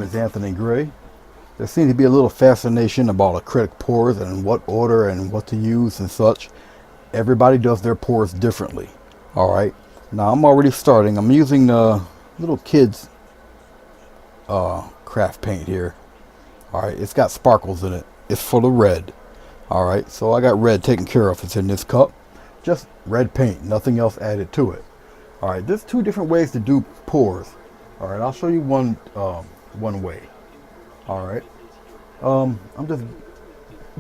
is Anthony Gray. There seems to be a little fascination about acrylic pours and what order and what to use and such. Everybody does their pours differently. Alright, now I'm already starting. I'm using little kids craft paint here. Alright, it's got sparkles in it. It's full of red. Alright, so I got red taken care of. It's in this cup. Just red paint, nothing else added to it. Alright, there's two different ways to do pours. Alright, I'll show you one way. Alright, I'm just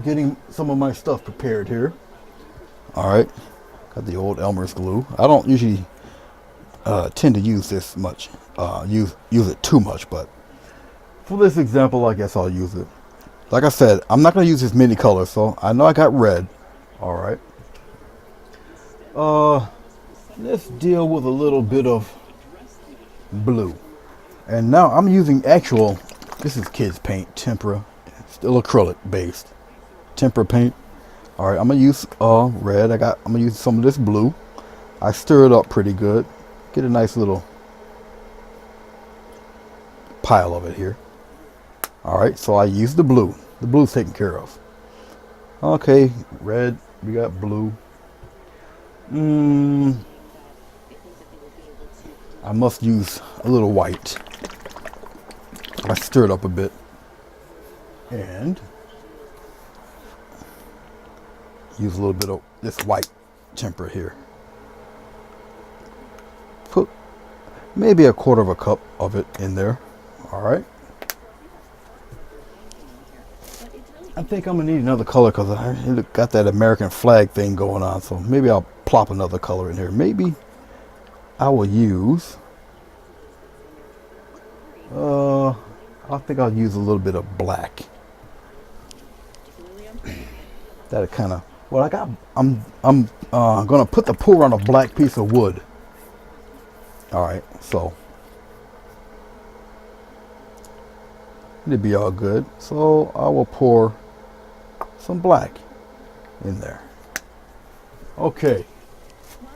getting some of my stuff prepared here. Alright, got the old Elmer's glue. I don't usually tend to use this much, use it too much, but for this example, I guess I'll use it. Like I said, I'm not going to use this many colors, so I know I got red. Alright. Let's deal with a little bit of blue. And now I'm using actual, this is kids paint, tempera, still acrylic based. Tempera paint. Alright, I'm going to use red. I'm going to use some of this blue. I stir it up pretty good. Get a nice little pile of it here. Alright, so I use the blue. The blue's taken care of. Okay, red, we got blue. I must use a little white. I stir it up a bit. And use a little bit of this white tempera here. Put maybe a quarter of a cup of it in there. Alright. I think I'm gonna need another color because I got that American flag thing going on, so maybe I'll plop another color in here. Maybe I will use I think I'll use a little bit of black. That kind of well, I'm gonna put the pour on a black piece of wood. Alright, so it'll be all good. So I will pour some black in there. Okay,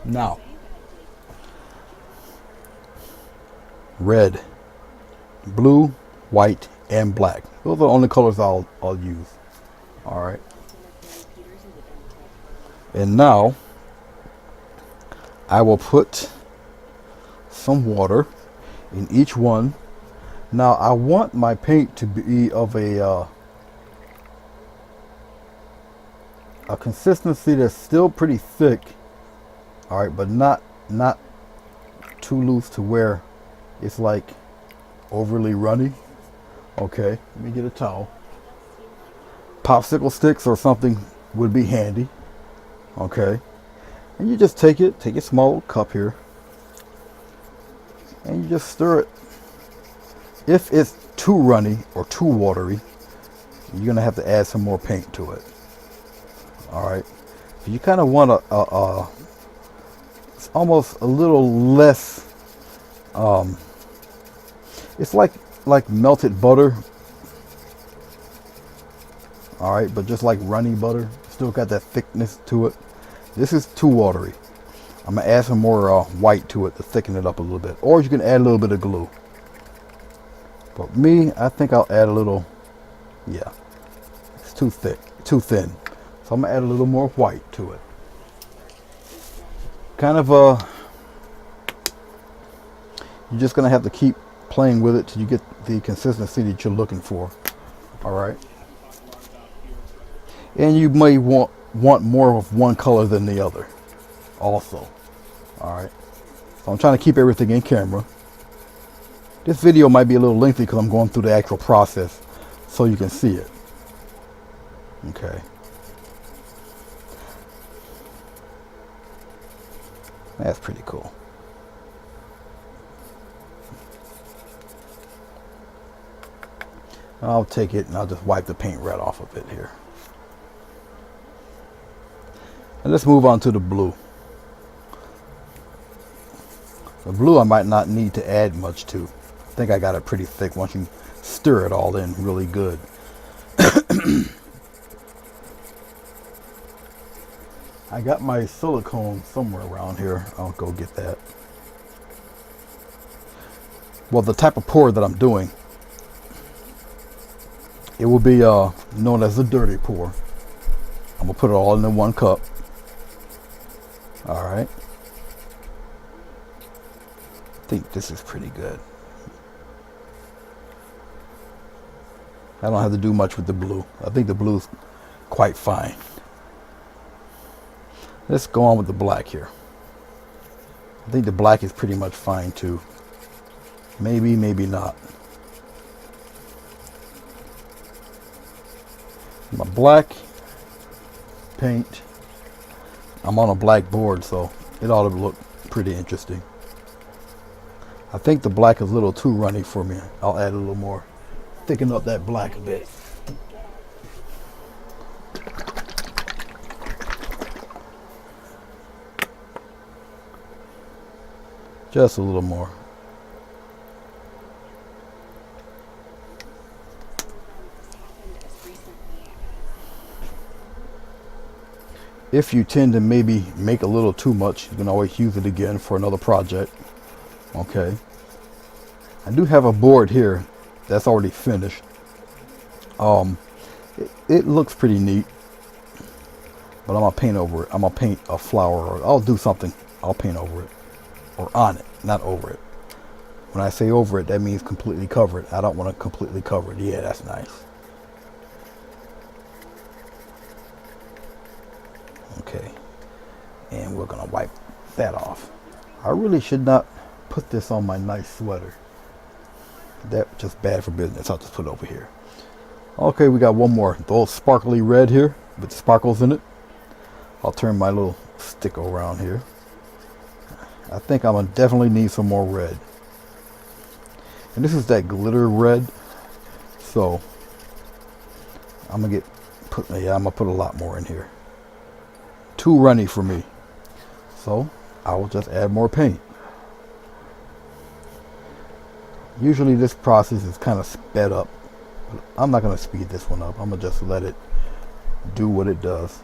now red, blue, white, and black. Those are the only colors I'll use. All right. And now I will put some water in each one. Now I want my paint to be of a consistency that's still pretty thick. All right, but not too loose to where it's like overly runny. Okay, let me get a towel. Popsicle sticks or something would be handy. Okay, and you just take a small cup here and you just stir it. If it's too runny or too watery, you're gonna have to add some more paint to it. All right, you kind of want it's almost a little less. It's like melted butter. All right, but just like runny butter, still got that thickness to it. This is too watery. I'm gonna add some more white to it to thicken it up a little bit, or you can add a little bit of glue. But me, I think I'll add a little. Yeah, it's too thick, too thin. So I'm gonna add a little more white to it. Kind of you're just gonna have to keep playing with it till you get the consistency that you're looking for. All right. And you may want more of one color than the other also. All right. So I'm trying to keep everything in camera. This video might be a little lengthy because I'm going through the actual process so you can see it. Okay. That's pretty cool. I'll take it and I'll just wipe the paint right off of it here. And let's move on to the blue. The blue I might not need to add much to. I think I got it pretty thick once you stir it all in really good. I got my silicone somewhere around here. I'll go get that. Well, the type of pour that I'm doing, It will be known as the dirty pour. I'm gonna put it all in one cup. All right. I think this is pretty good. I don't have to do much with the blue. I think the blue's quite fine. Let's go on with the black here. I think the black is pretty much fine too. Maybe, maybe not. My black paint. I'm on a black board, so it ought to look pretty interesting. I think the black is a little too runny for me. I'll add a little more. Thicken up that black a bit. Just a little more. If you tend to maybe make a little too much, you can always use it again for another project. Okay. I do have a board here that's already finished. It looks pretty neat, but I'm gonna paint over it. I'm gonna paint a flower, or I'll do something. I'll paint over it, or on it, not over it. When I say over it, that means completely cover it. I don't want to completely cover it. Yeah, that's nice. Okay, and we're gonna wipe that off. I really should not put this on my nice sweater. That's just bad for business. I'll just put it over here. Okay, we got one more. The old sparkly red here with sparkles in it. I'll turn my little stick around here. I think I'm gonna definitely need some more red. And this is that glitter red. So I'm gonna I'm gonna put a lot more in here. Too runny for me. So I will just add more paint. Usually this process is kind of sped up. But I'm not going to speed this one up. I'm going to just let it do what it does.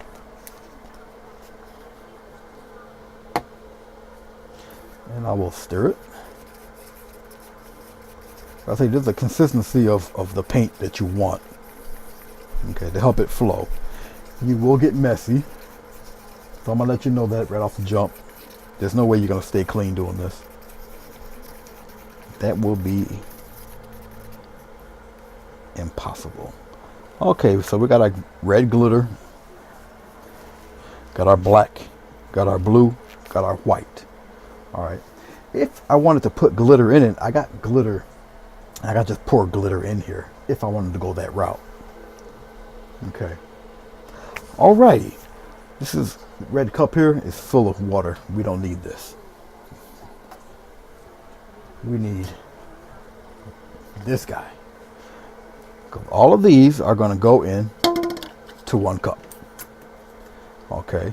And I will stir it. I say there's a consistency of the paint that you want. Okay, to help it flow. You will get messy. So I'm going to let you know that right off the jump. There's no way you're going to stay clean doing this. That will be impossible. Okay, so we got our red glitter, got our black, got our blue, got our white. All right. If I wanted to put glitter in it, I got glitter. I got just pour glitter in here if I wanted to go that route. Okay. Alrighty. This is red cup here is full of water. We don't need this. We need this guy. All of these are going to go in to 1 cup. Okay.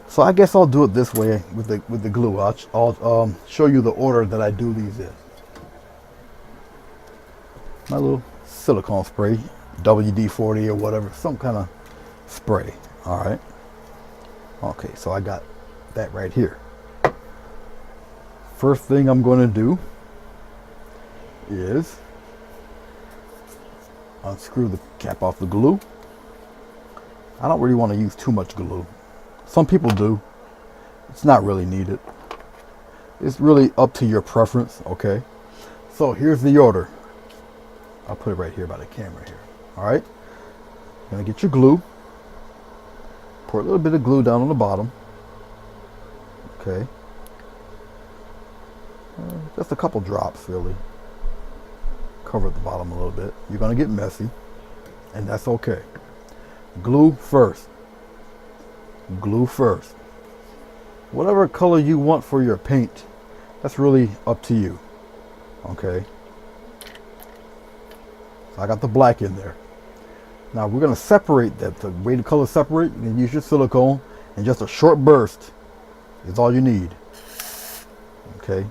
So I guess I'll do it this way with the glue. I'll show you the order that I do these in. My little silicone spray, WD-40 or whatever, some kind of spray. All right. Okay, so I got that right here. First thing I'm going to do is unscrew the cap off the glue. I don't really want to use too much glue. Some people do. It's not really needed. It's really up to your preference, okay? So here's the order. I'll put it right here by the camera here. All right? You're going to get your glue. Pour a little bit of glue down on the bottom. Okay. Just a couple drops, really. Cover the bottom a little bit. You're going to get messy, and that's okay. Glue first. Glue first. Whatever color you want for your paint, that's really up to you. Okay. So I got the black in there. Now we're going to separate that. The way the colors separate, you can use your silicone, and just a short burst is all you need. Okay.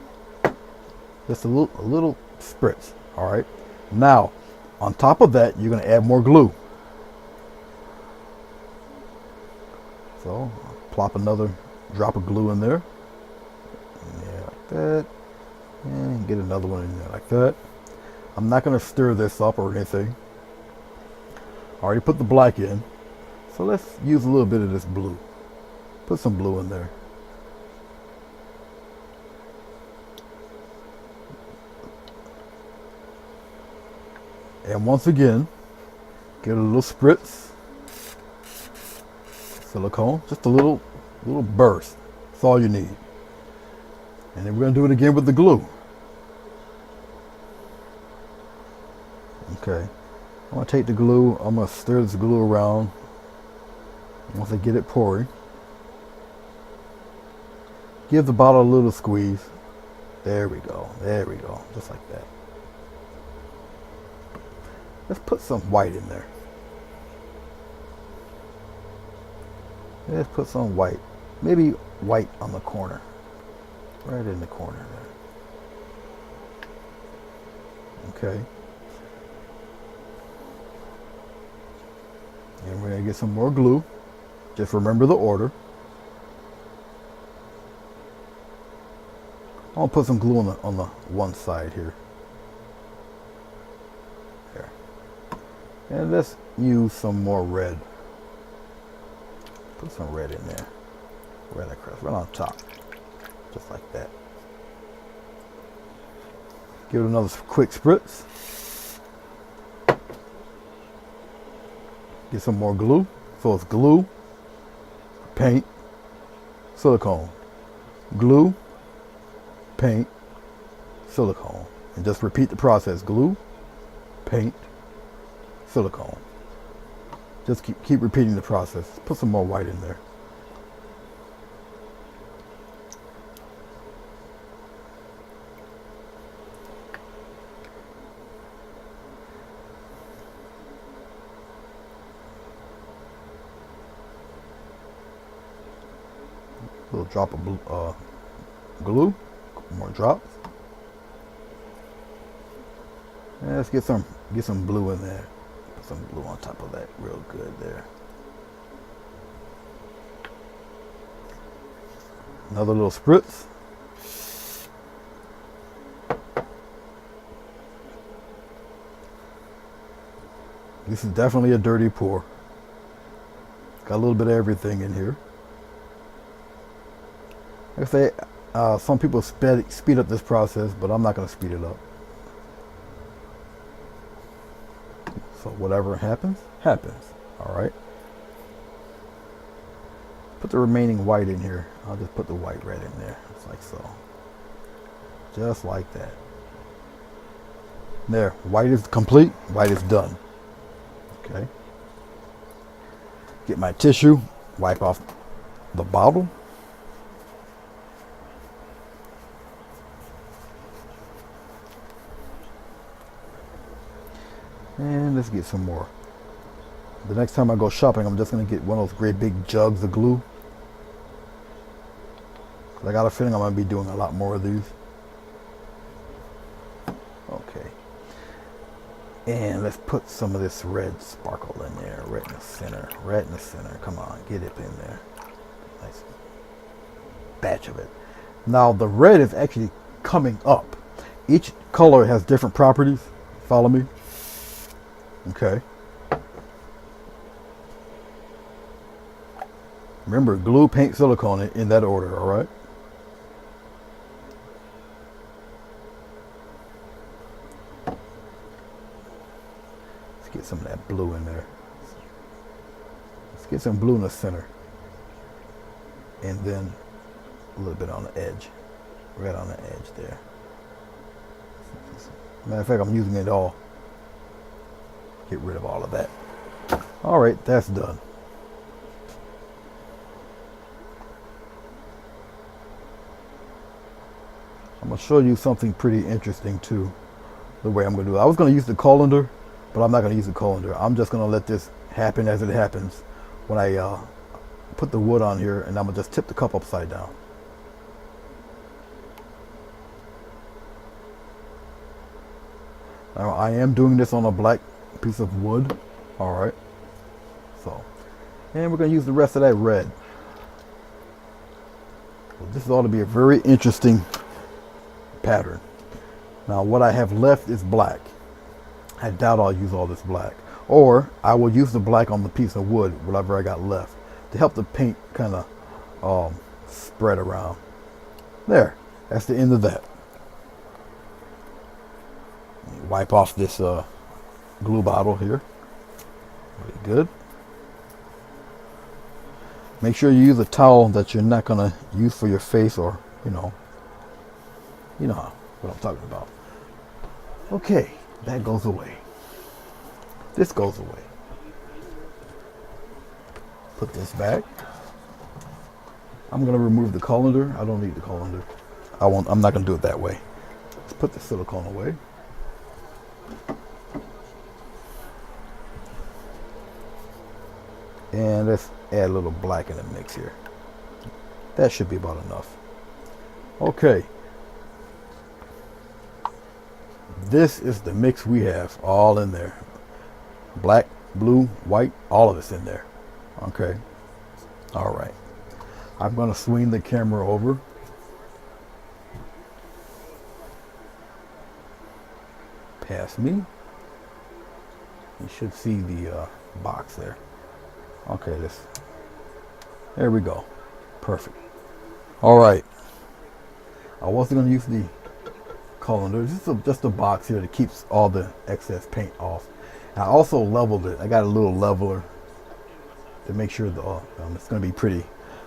Just a little spritz. All right. Now, on top of that, you're going to add more glue. So, plop another drop of glue in there. Yeah, like that. And get another one in there like that. I'm not going to stir this up or anything. already put the black in. So let's use a little bit of this blue. Put some blue in there. And once again, get a little spritz. Silicone, just a little burst. That's all you need. And then we're going to do it again with the glue. Okay. I'm going to take the glue. I'm going to stir this glue around. Once I get it pouring, give the bottle a little squeeze. There we go. There we go. Just like that. Let's put some white in there. Let's put some white. Maybe white on the corner. Right in the corner there. Okay. And we're going to get some more glue. Just remember the order. I'm going to put some glue on the one side here. There. And let's use some more red. Put some red in there. Red across, right on top. Just like that. Give it another quick spritz. Get some more glue. So it's glue, paint, silicone. Glue, paint, silicone. And just repeat the process. Glue, paint, silicone. Just keep repeating the process. Put some more white in there. A little drop of glue, more drops. And let's get some blue in there. Put some blue on top of that, real good there. Another little spritz. This is definitely a dirty pour. Got a little bit of everything in here. Like I say, some people speed up this process, but I'm not going to speed it up. So whatever happens, happens. All right. Put the remaining white in here. I'll just put the white red in there, just like so. Just like that. There, white is complete. White is done. Okay. Get my tissue. Wipe off the bottle. And let's get some more. The next time I go shopping, I'm just going to get one of those great big jugs of glue. I got a feeling I'm going to be doing a lot more of these. Okay. And let's put some of this red sparkle in there. Right in the center. Right in the center. Come on, get it in there. Nice batch of it. Now the red is actually coming up. Each color has different properties. Follow me? Okay. Remember, glue, paint, silicone in that order, all right? Let's get some of that blue in there. Let's get some blue in the center. And then a little bit on the edge. Right on the edge there. Matter of fact, I'm using it all. Get rid of all of that. All right, that's done. I'm going to show you something pretty interesting too, the way I'm going to do it. I was going to use the colander, but I'm not going to use the colander. I'm just going to let this happen as it happens when I put the wood on here, and I'm going to just tip the cup upside down. Now I am doing this on a black piece of wood. All right. So, and we're going to use the rest of that red. So this ought to be a very interesting pattern. Now what I have left is black. I doubt I'll use all this black. Or I will use the black on the piece of wood, whatever I got left, to help the paint kind of spread around. There, that's the end of that. Wipe off this glue bottle here. Really good. Make sure you use a towel that you're not going to use for your face, or, you know what I'm talking about. Okay, that goes away. This goes away. Put this back. I'm going to remove the colander. I don't need the colander. I'm not going to do it that way. Let's put the silicone away. And let's add a little black in the mix here. That should be about enough. Okay. This is the mix we have, all in there. Black, blue, white, all of it's in there. Okay. All right. I'm going to swing the camera over. Past me. You should see the box there. Okay, there we go. Perfect. All right. I wasn't going to use the colander. This is just a box here that keeps all the excess paint off. And I also leveled it. I got a little leveler to make sure it's going to be pretty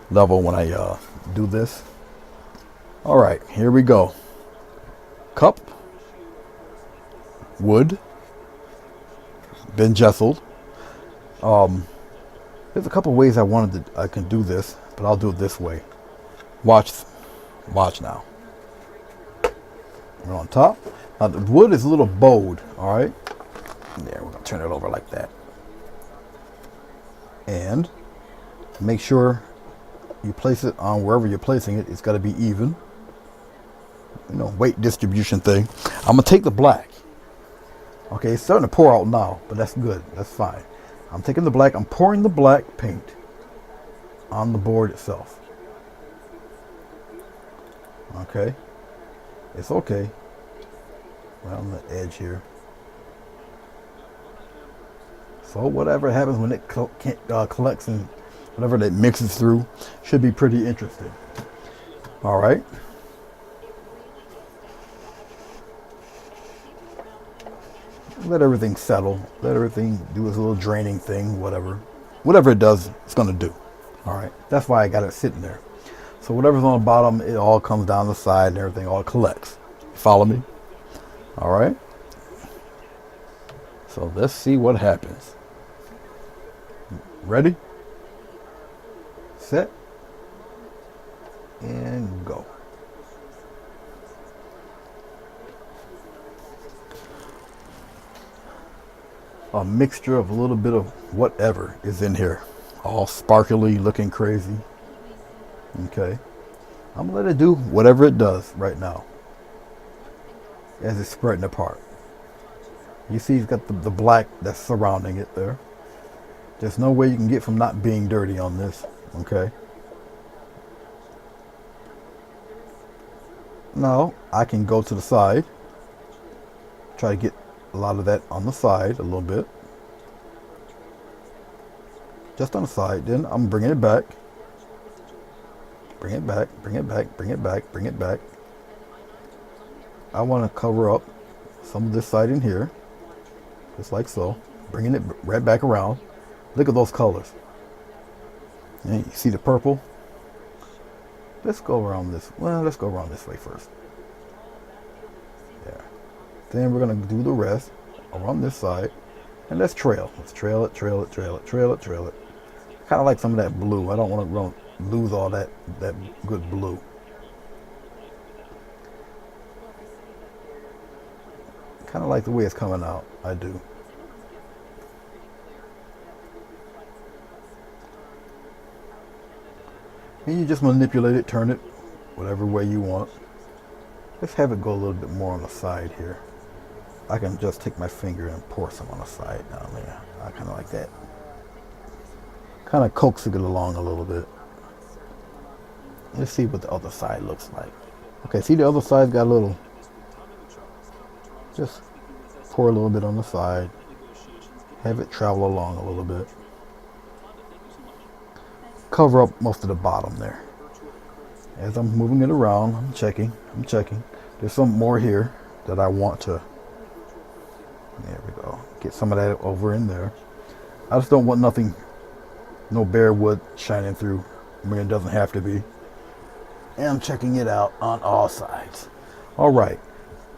level when I do this. All right, here we go. Cup, wood, been jesseled. There's a couple ways I can do this, but I'll do it this way. Watch now. We're on top. Now the wood is a little bowed, all right? There, we're gonna turn it over like that. And make sure you place it on wherever you're placing it. It's gotta be even. Weight distribution thing. I'm gonna take the black. Okay, it's starting to pour out now, but that's good, that's fine. I'm taking the black, I'm pouring the black paint on the board itself. Okay, it's okay. Around the edge here. So whatever happens when it collects and whatever that mixes through should be pretty interesting. All right. Let everything settle. Let everything do its little draining thing, whatever. Whatever it does, it's going to do. All right. That's why I got it sitting there. So whatever's on the bottom, it all comes down the side and everything all collects. Follow me? All right. So let's see what happens. Ready? Set. And go. A mixture of a little bit of whatever is in here. All sparkly, looking crazy. Okay. I'm going to let it do whatever it does right now as it's spreading apart. You see it's got the black that's surrounding it there. There's no way you can get from not being dirty on this. Okay. Now I can go to the side. Try to get a lot of that on the side a little bit. Just on the side. Then I'm bringing it back. Bring it back, bring it back, bring it back, bring it back. I want to cover up some of this side in here. Just like so. Bringing it right back around. Look at those colors. And you see the purple? Let's go around this. Well, let's go around this way first. There. Then we're going to do the rest around this side. And let's trail. Let's trail it, trail it, trail it, trail it, trail it. Kind of like some of that blue. I don't want to lose all that good blue. Kind of like the way it's coming out. I do. And you just manipulate it, turn it whatever way you want. Let's have it go a little bit more on the side here. I can just take my finger and pour some on the side down there. I kind of like that. Kind of coaxing it along a little bit. Let's see what the other side looks like. Okay, see the other side's got a little, just pour a little bit on the side. have it travel along a little bit. Cover up most of the bottom there. As I'm moving it around, I'm checking. There's some more here that I want to, there we go, get some of that over in there. I just don't want nothing, no bare wood shining through. I mean, it doesn't have to be. And I'm checking it out on all sides. All right,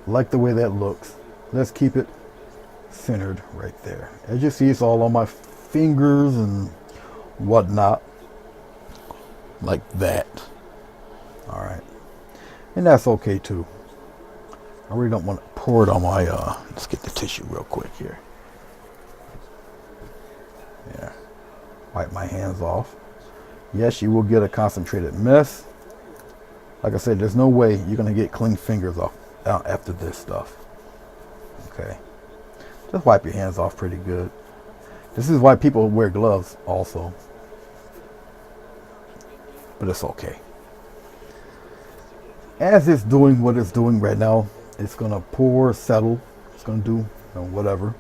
like the way that looks. Let's keep it centered right there. As you see, it's all on my fingers and whatnot, like that. All right, and that's okay too. I really don't want to pour it on my, let's get the tissue real quick here. Yeah, wipe my hands off. Yes, you will get a concentrated mess. Like I said, there's no way you're going to get clean fingers off after this stuff. Okay, just wipe your hands off pretty good. This is why people wear gloves also, but it's okay. As it's doing what it's doing right now, it's going to pour, settle. It's going to do, whatever.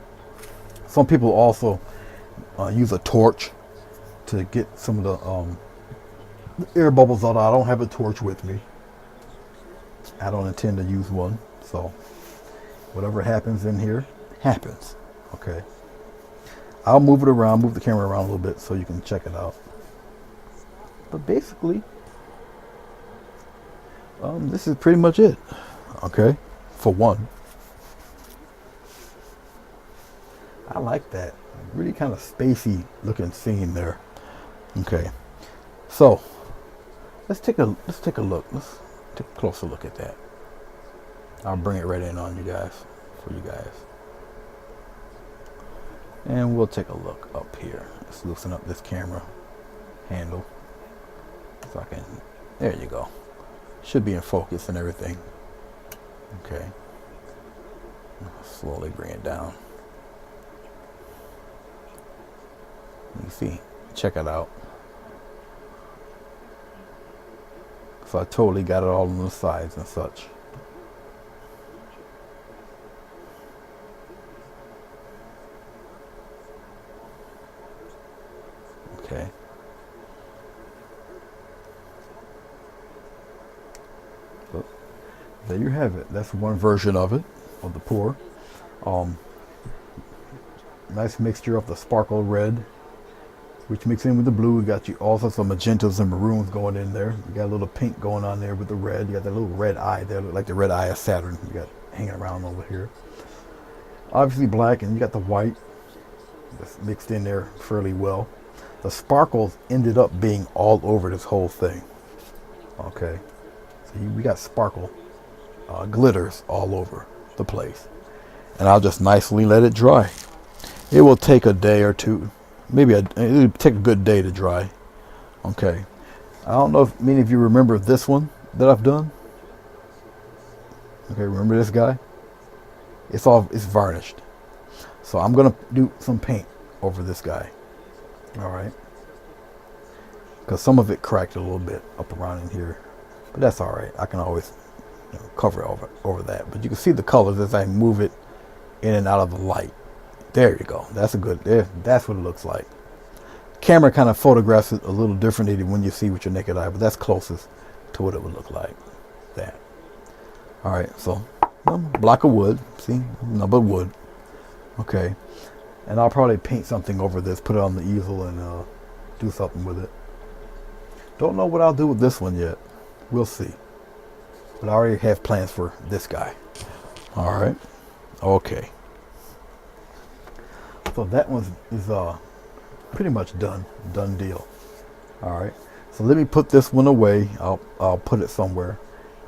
Some people also use a torch to get some of the air bubbles out. I don't have a torch with me. I don't intend to use one. So whatever happens in here happens. Okay. I'll move it around, move the camera around a little bit so you can check it out. But basically, this is pretty much it. Okay. For one. I like that. Really kind of spacey looking scene there. Okay. So let's take a look. Let's take a closer look at that. I'll bring it right in on you guys, for you guys. And we'll take a look up here. Let's loosen up this camera handle. So I can, there you go. Should be in focus and everything. Okay. Slowly bring it down. You see, check it out. So I totally got it all on the sides and such. Okay. So there you have it. That's one version of it, of the pour. Nice mixture of the sparkle red, which mix in with the blue. We got you also some magentas and maroons going in there. You got a little pink going on there with the red. You got that little red eye there, like the red eye of Saturn. You got hanging around over here. Obviously black, and you got the white that's mixed in there fairly well. The sparkles ended up being all over this whole thing. Okay, so we got sparkle glitters all over the place, and I'll just nicely let it dry. It will take a day or two. Maybe it'll take a good day to dry. Okay. I don't know if many of you remember this one that I've done. Okay, remember this guy? It's varnished. So I'm gonna do some paint over this guy. Alright. Because some of it cracked a little bit up around in here. But that's alright. I can always cover over that. But you can see the colors as I move it in and out of the light. There you go. That's a good, that's what it looks like. Camera kind of photographs it a little differently than when you see with your naked eye, but that's closest to what it would look like. That. All right, so block of wood. See, number wood. Okay, and I'll probably paint something over this, put it on the easel, and do something with it. Don't know what I'll do with this one yet. We'll see. But I already have plans for this guy. All right. Okay. So that one is pretty much done deal. All right, so let me put this one away. I'll put it somewhere,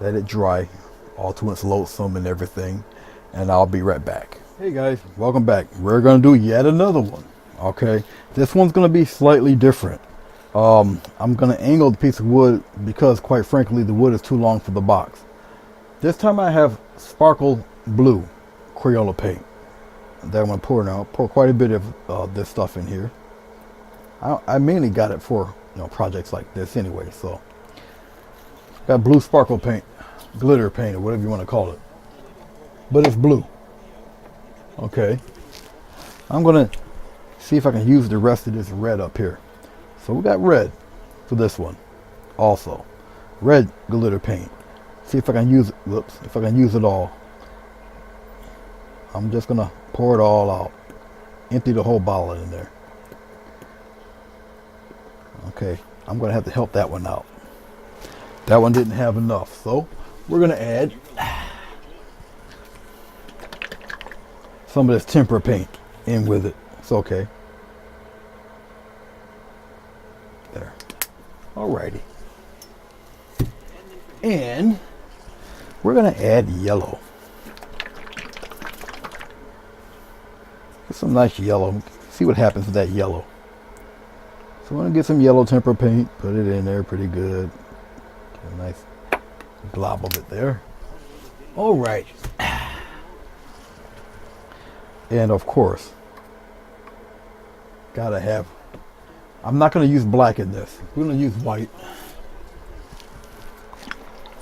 let it dry all to its loathsome and everything, and I'll be right back. Hey guys, welcome back. We're gonna do yet another one. Okay, this one's gonna be slightly different. I'm gonna angle the piece of wood because quite frankly the wood is too long for the box. This time I have sparkle blue Crayola paint that I'm going to pour now. Pour quite a bit of this stuff in here. I mainly got it for projects like this anyway. So got blue sparkle paint, glitter paint, or whatever you want to call it, but it's blue. Okay, I'm gonna See if I can use the rest of this red up here. So we got red for this one also. Red glitter paint. See if I can use it. Whoops. If I can use it all. I'm just gonna pour it all out. Empty the whole bottle in there. Okay, I'm gonna have to help that one out. That one didn't have enough, so we're gonna add some of this tempera paint in with it. It's okay. There. Alrighty. And we're gonna add yellow. Get some nice yellow. See what happens with that yellow. So we're gonna get some yellow tempera paint, put it in there pretty good. Get a nice glob of it there. Alright. And of course, gotta have, I'm not gonna use black in this. We're gonna use white.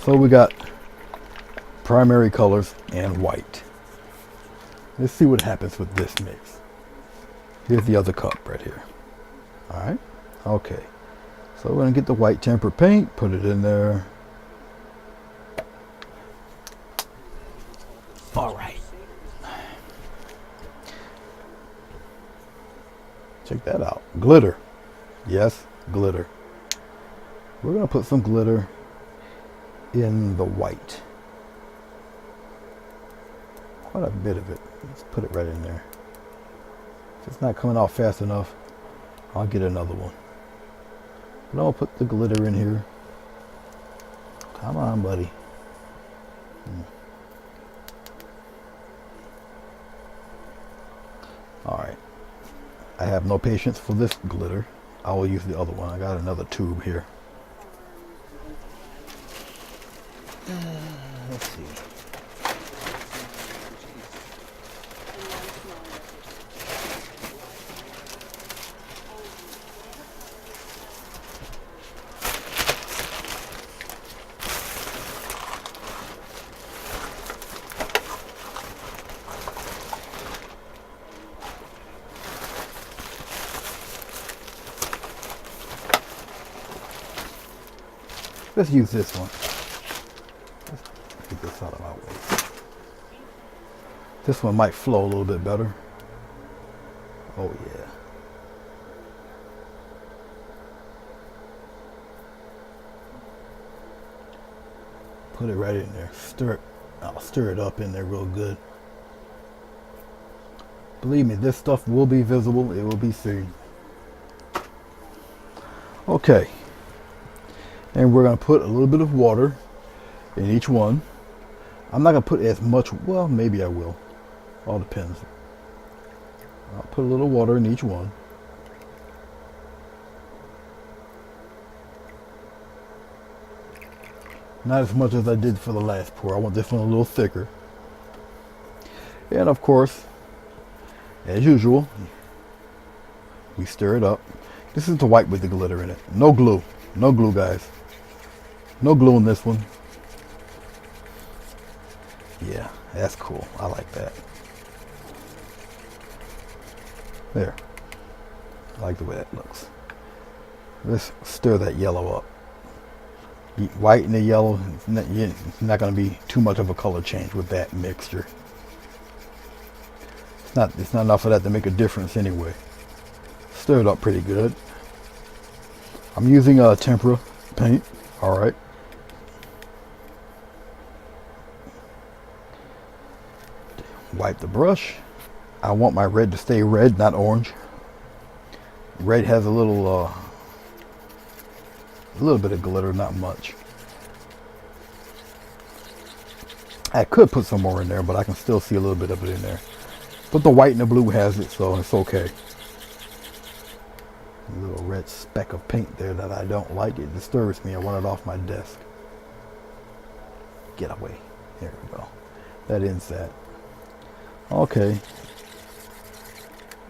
So we got primary colors and white. Let's see what happens with this mix. Here's the other cup right here. Alright. Okay. So we're gonna get the white tempera paint, put it in there. Alright. Check that out. Glitter. Yes, glitter. We're gonna put some glitter in the white. Quite a bit of it. Let's put it right in there. If it's not coming off fast enough, I'll get another one. But I'll put the glitter in here. Come on, buddy. Alright. I have no patience for this glitter. I will use the other one. I got another tube here. Let's see. Let's use this one. Let's get this out of my way. This one might flow a little bit better. Oh yeah. Put it right in there. Stir it. I'll stir it up in there real good. Believe me, this stuff will be visible. It will be seen. Okay. And we're going to put a little bit of water in each one. I'm not going to put as much, well, maybe I will. All depends. I'll put a little water in each one. Not as much as I did for the last pour. I want this one a little thicker. And of course, as usual, we stir it up. This is the white with the glitter in it. No glue. No glue, guys. No glue in this one. Yeah, that's cool. I like that. There. I like the way that looks. Let's stir that yellow up. White and the yellow, it's not going to be too much of a color change with that mixture. It's not enough of that to make a difference anyway. Stir it up pretty good. I'm using a tempera paint. All right. Wipe the brush. I want my red to stay red, not orange. Red has a little bit of glitter, not much. I could put some more in there, but I can still see a little bit of it in there. But the white and the blue has it, so it's okay. A little red speck of paint there that I don't like. It disturbs me. I want it off my desk. Get away. There we go. That ends that. Okay.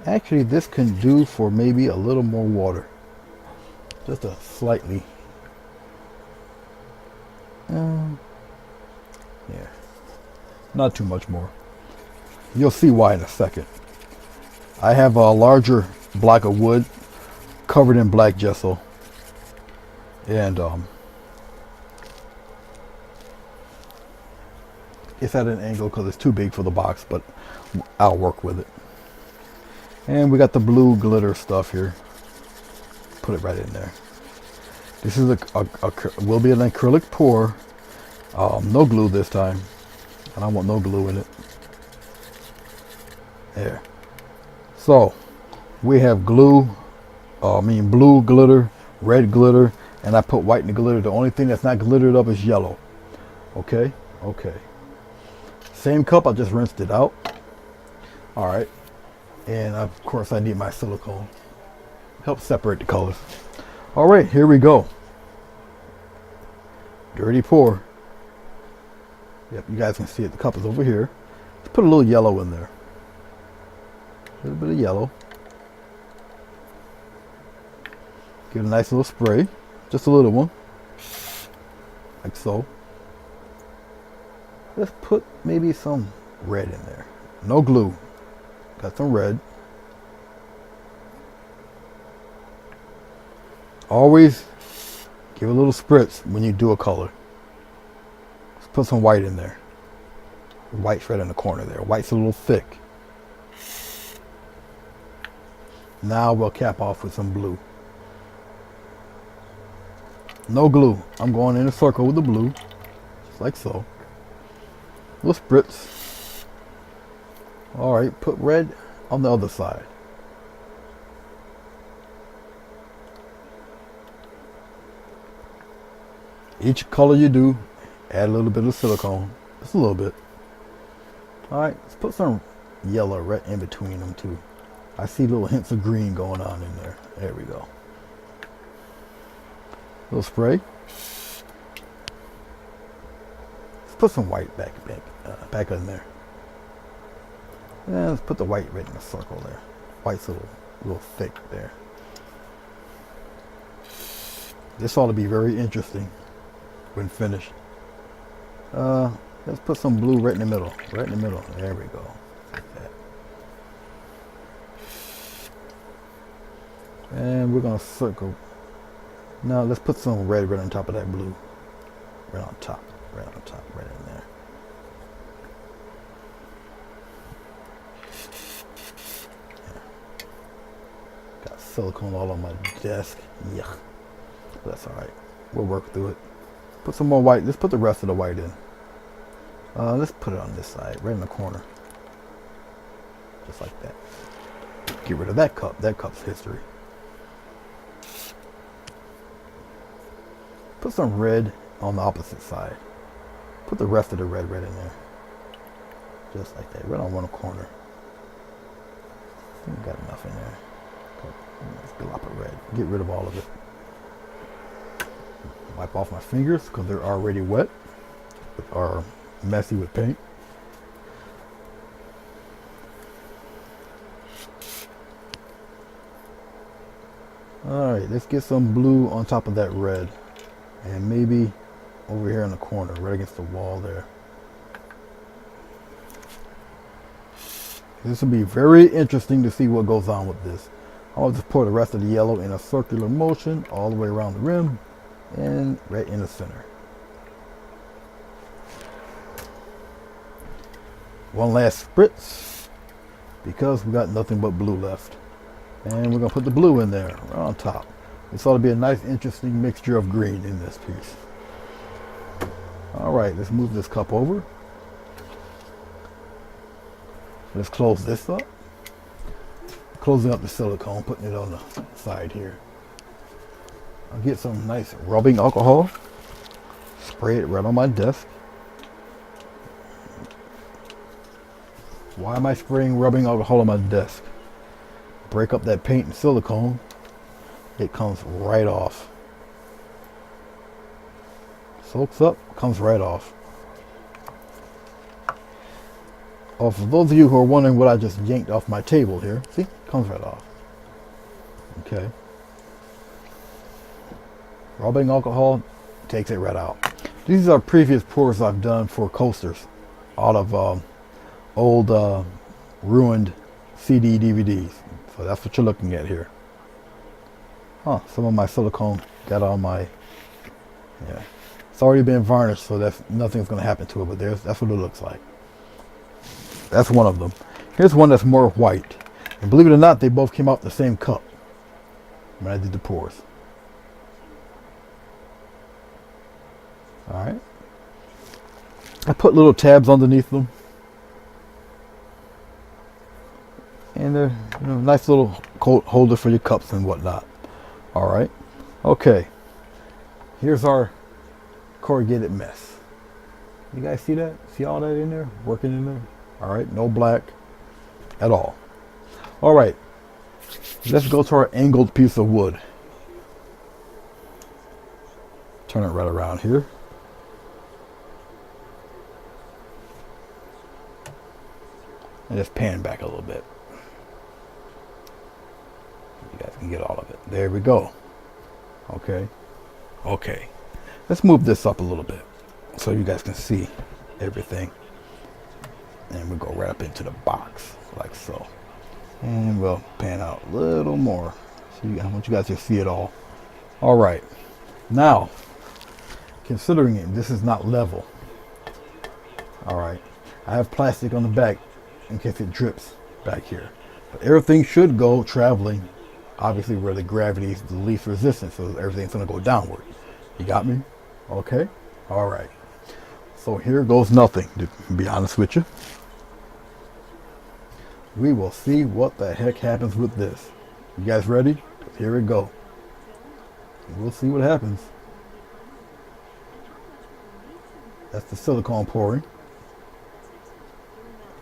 Actually, this can do for maybe a little more water. Just a slightly. Yeah. Not too much more. You'll see why in a second. I have a larger block of wood covered in black gesso, and it's at an angle because it's too big for the box, but I'll work with it. And we got the blue glitter stuff here. Put it right in there. This is will be an acrylic pour. No glue this time. I don't want no glue in it. There. So we have glue. Blue glitter, red glitter, and I put white in the glitter. The only thing that's not glittered up is yellow. Okay. Okay. Same cup. I just rinsed it out. All right. And of course I need my silicone. Help separate the colors. All right, here we go. Dirty pour. Yep, you guys can see it. The cup is over here. Let's put a little yellow in there. A little bit of yellow. Give it a nice little spray. Just a little one. Like so. Let's put maybe some red in there. No glue. Got some red. Always give a little spritz when you do a color. Let's put some white in there. White's right in the corner there. White's a little thick. Now we'll cap off with some blue. No glue. I'm going in a circle with the blue. Just like so. A little spritz. Alright, put red on the other side. Each color you do, add a little bit of silicone. Just a little bit. Alright, let's put some yellow right in between them too. I see little hints of green going on in there. There we go. Little spray. Let's put some white back in there. And let's put the white right in the circle there. White's a little thick there. This ought to be very interesting when finished. Let's put some blue right in the middle. Right in the middle. There we go. Like that. And we're gonna circle. Now let's put some red right on top of that blue. Right on top. Right on top. Right in there. Yeah. Got silicone all on my desk. Yuck. That's alright. We'll work through it. Put some more white. Let's put the rest of the white in. Let's put it on this side, right in the corner. Just like that. Get rid of that cup. That cup's history. Put some red on the opposite side. Put the rest of the red in there. Just like that. Right on one corner. I think we got enough in there. Nice glop of red. Get rid of all of it. Wipe off my fingers because they're already wet or messy with paint. Alright, let's get some blue on top of that red. And maybe over here in the corner, right against the wall there. This will be very interesting to see what goes on with this. I'll just pour the rest of the yellow in a circular motion all the way around the rim and right in the center. One last spritz because we got nothing but blue left. And we're going to put the blue in there right on top. This ought to be a nice interesting mixture of green in this piece. Alright, let's move this cup over. Let's close this up. Closing up the silicone, putting it on the side here. I'll get some nice rubbing alcohol. Spray it right on my desk. Why am I spraying rubbing alcohol on my desk? Break up that paint and silicone. It comes right off. Soaks up, comes right off. Oh, for those of you who are wondering what I just yanked off my table here, see, comes right off. Okay. Rubbing alcohol takes it right out. These are previous pours I've done for coasters out of old ruined CD DVDs. So that's what you're looking at here. Huh, some of my silicone got on my, yeah. It's already been varnished, so that's nothing's going to happen to it, but that's what it looks like. That's one of them. Here's one that's more white. And believe it or not, they both came out the same cup when I did the pours. Alright. I put little tabs underneath them. And they're, you know, nice little holder for your cups and whatnot. Alright. Okay. Here's our corrugated mess. You guys see that? See all that in there? Working in there? Alright. No black at all. Alright. Let's go to our angled piece of wood. Turn it right around here. And just pan back a little bit. You guys can get all of it. There we go. Okay. Okay. Let's move this up a little bit so you guys can see everything. And we'll go right up into the box like so. And we'll pan out a little more. So I want you guys to see it all. All right. Now, considering this is not level. All right. I have plastic on the back in case it drips back here. But everything should go traveling, obviously where the gravity is the least resistance, so everything's gonna go downward. You got me? Okay? All right. So here goes nothing, to be honest with you. We will see what the heck happens with this. You guys ready? Here we go. We'll see what happens. That's the silicone pouring.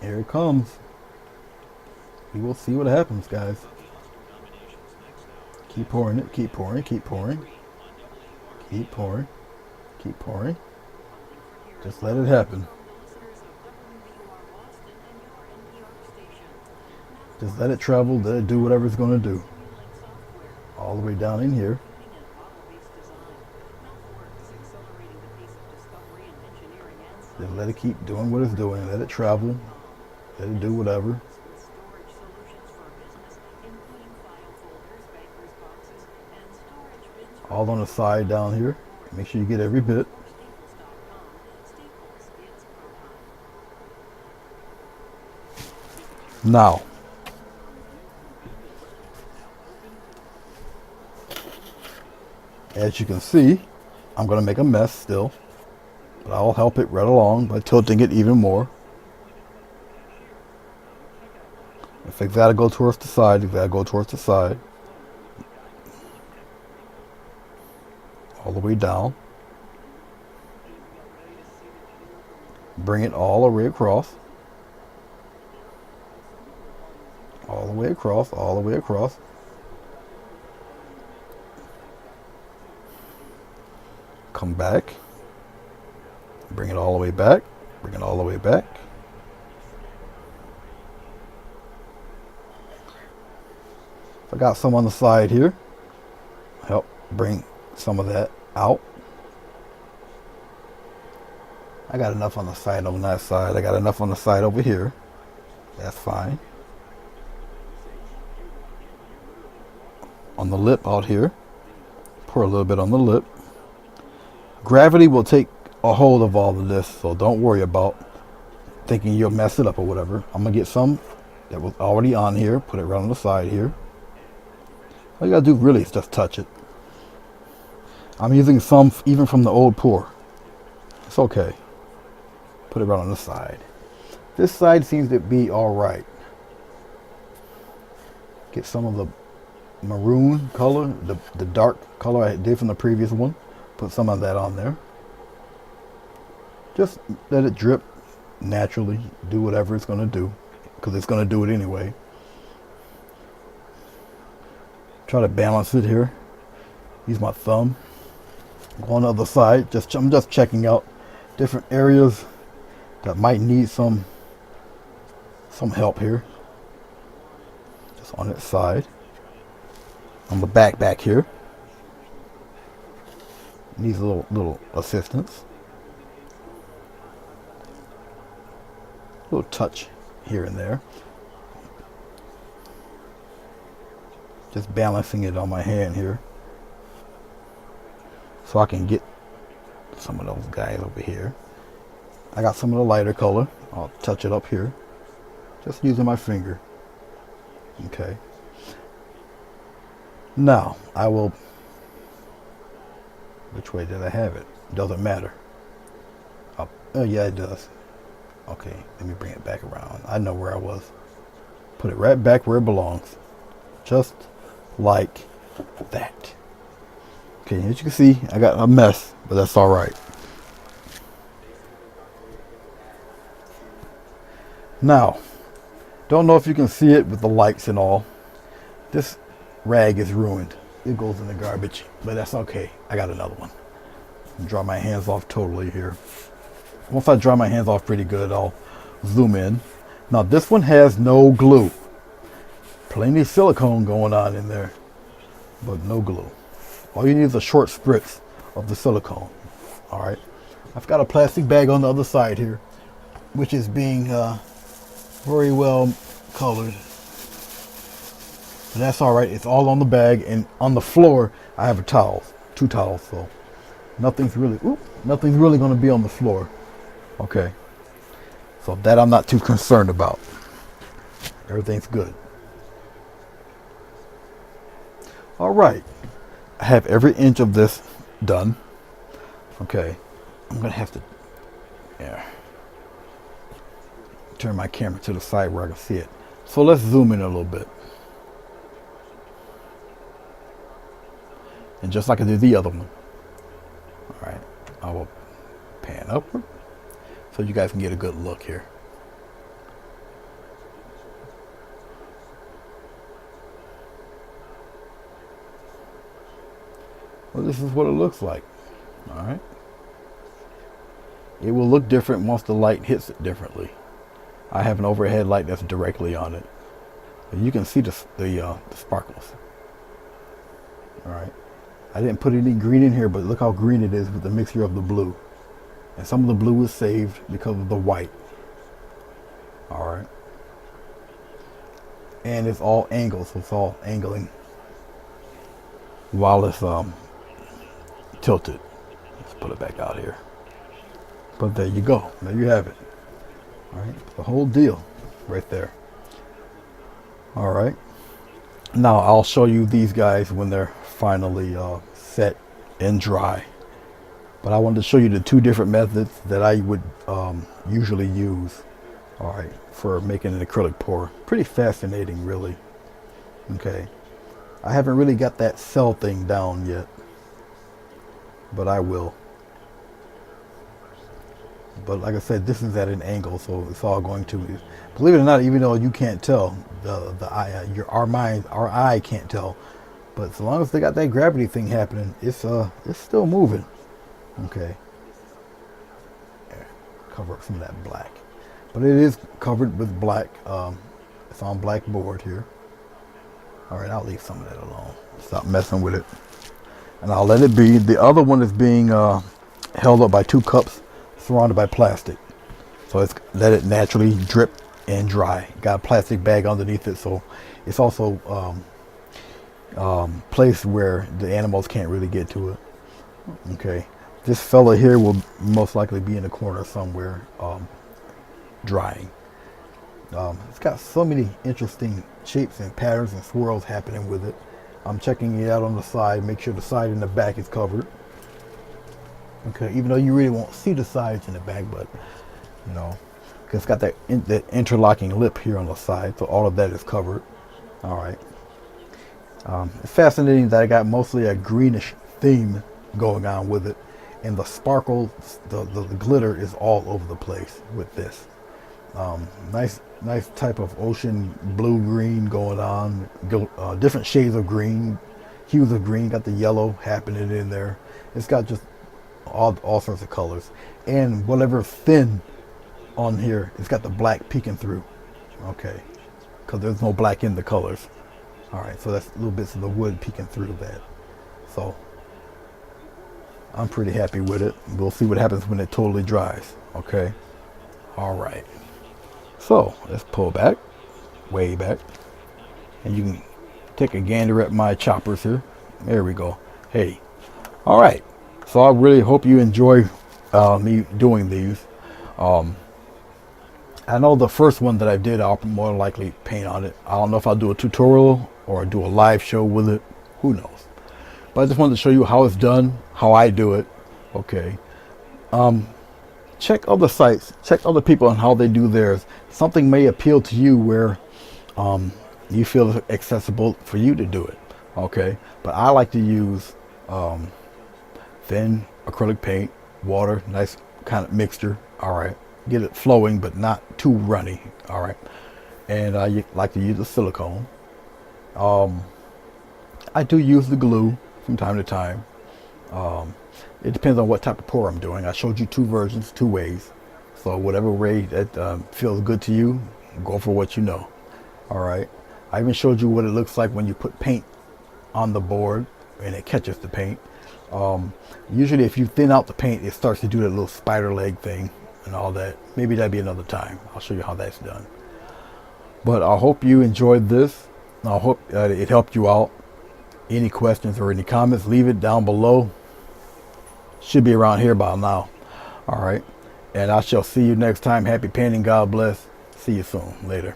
Here it comes. We will see what happens, guys. Keep pouring it, keep pouring, keep pouring. Keep pouring, keep pouring. Just let it happen. Just let it travel, let it do whatever it's going to do. All the way down in here. Just let it keep doing what it's doing. Let it travel. Let it do whatever. All on the side down here. Make sure you get every bit. Now, as you can see, I'm going to make a mess still, but I'll help it right along by tilting it even more. If it's got to go towards the side, it's got to go towards the side. All the way down. Bring it all the way across. All the way across, all the way across. Come back. Bring it all the way back. Bring it all the way back. I got some on the side here. Help bring some of that out. I got enough on the side on that side. I got enough on the side over here. That's fine. On the lip out here. Pour a little bit on the lip. Gravity will take a hold of all of this, so don't worry about thinking you'll mess it up or whatever. I'm going to get some that was already on here. Put it right on the side here. All you got to do really is just touch it. I'm using some even from the old pour. It's okay. Put it right on the side. This side seems to be all right. Get some of the maroon color, the dark color I did from the previous one. Put some of that on there. Just let it drip naturally. Do whatever it's going to do, because it's going to do it anyway. Try to balance it here. Use my thumb. Go on the other side. I'm just checking out different areas that might need some help here. Just on its side. On the back here. Needs a little assistance. A little touch here and there. Just balancing it on my hand here, so I can get some of those guys over here. I got some of the lighter color. I'll touch it up here, just using my finger. Okay. Now, I will, which way did I have it? Doesn't matter. Oh yeah, it does. Okay, let me bring it back around. I know where I was. Put it right back where it belongs. Just like that. Okay, as you can see, I got a mess, but that's all right. Now, don't know if you can see it with the lights and all. This rag is ruined. It goes in the garbage, but that's okay. I got another one. Dry my hands off totally here. Once I dry my hands off pretty good, I'll zoom in. Now this one has no glue. Plenty of silicone going on in there, but no glue. All you need is a short spritz of the silicone. All right. I've got a plastic bag on the other side here, which is being very well colored. But that's all right. It's all on the bag, and on the floor I have a towel, 2 towels. So nothing's really going to be on the floor. Okay. So that I'm not too concerned about. Everything's good. All right. I have every inch of this done. Okay. I'm going to have to turn my camera to the side where I can see it. So let's zoom in a little bit. And just like I did the other one. All right. I will pan upward so you guys can get a good look here. Well, this is what it looks like. All right. It will look different once the light hits it differently. I have an overhead light that's directly on it. But you can see the sparkles. All right. I didn't put any green in here, but look how green it is with the mixture of the blue. And some of the blue is saved because of the white. All right. And it's all angles, so it's all angling while it's tilted. Let's put it back out here. But there you go. There you have it. All right. The whole deal right there. All right. Now I'll show you these guys when they're finally set and dry. But I wanted to show you the 2 different methods that I would usually use, all right, for making an acrylic pour. Pretty fascinating, really. Okay. I haven't really got that cell thing down yet, but I will. But like I said, this is at an angle, so it's all going to, believe it or not, even though you can't tell, our eye can't tell, but as long as they got that gravity thing happening, it's still moving. Okay. Cover up some of that black, but it is covered with black. It's on black board here. All right, I'll leave some of that alone. Stop messing with it, and I'll let it be. The other one is being held up by 2 cups surrounded by plastic, so it's let it naturally drip and dry. Got a plastic bag underneath it, so it's also placed where the animals can't really get to it. Okay. This fella here will most likely be in the corner somewhere, drying. It's got so many interesting shapes and patterns and swirls happening with it. I'm checking it out on the side, make sure the side and the back is covered. Okay, even though you really won't see the sides and the back, but you know, because it's got that interlocking lip here on the side, so all of that is covered. All right. It's fascinating that I got mostly a greenish theme going on with it. And the sparkle, the glitter is all over the place with this. Nice type of ocean blue-green going on. Different shades of green, hues of green. Got the yellow happening in there. It's got just all sorts of colors. And whatever thin on here, it's got the black peeking through. Okay, because there's no black in the colors. All right, so that's little bits of the wood peeking through that. So I'm pretty happy with it. We'll see what happens when it totally dries. Okay. All right. So let's pull back, way back, and you can take a gander at my choppers here. There we go. Hey, all right. So I really hope you enjoy me doing these. I know the first one that I did, I'll more likely paint on it. I don't know if I'll do a tutorial or do a live show with it. Who knows? But I just wanted to show you how it's done, how I do it. Okay. Check other sites, check other people on how they do theirs. Something may appeal to you where you feel it's accessible for you to do it. Okay. But I like to use thin acrylic paint, water, nice kind of mixture. All right. Get it flowing but not too runny. All right. And I like to use the silicone. I do use the glue from time to time. It depends on what type of pour I'm doing. I showed you two versions, two ways. So whatever way that feels good to you, go for what you know. All right. I even showed you what it looks like when you put paint on the board and it catches the paint. Usually if you thin out the paint, it starts to do that little spider leg thing and all that. Maybe that'd be another time. I'll show you how that's done. But I hope you enjoyed this. I hope it helped you out. Any questions or any comments, leave it down below. Should be around here by now. All right. And I shall see you next time. Happy painting. God bless. See you soon. Later.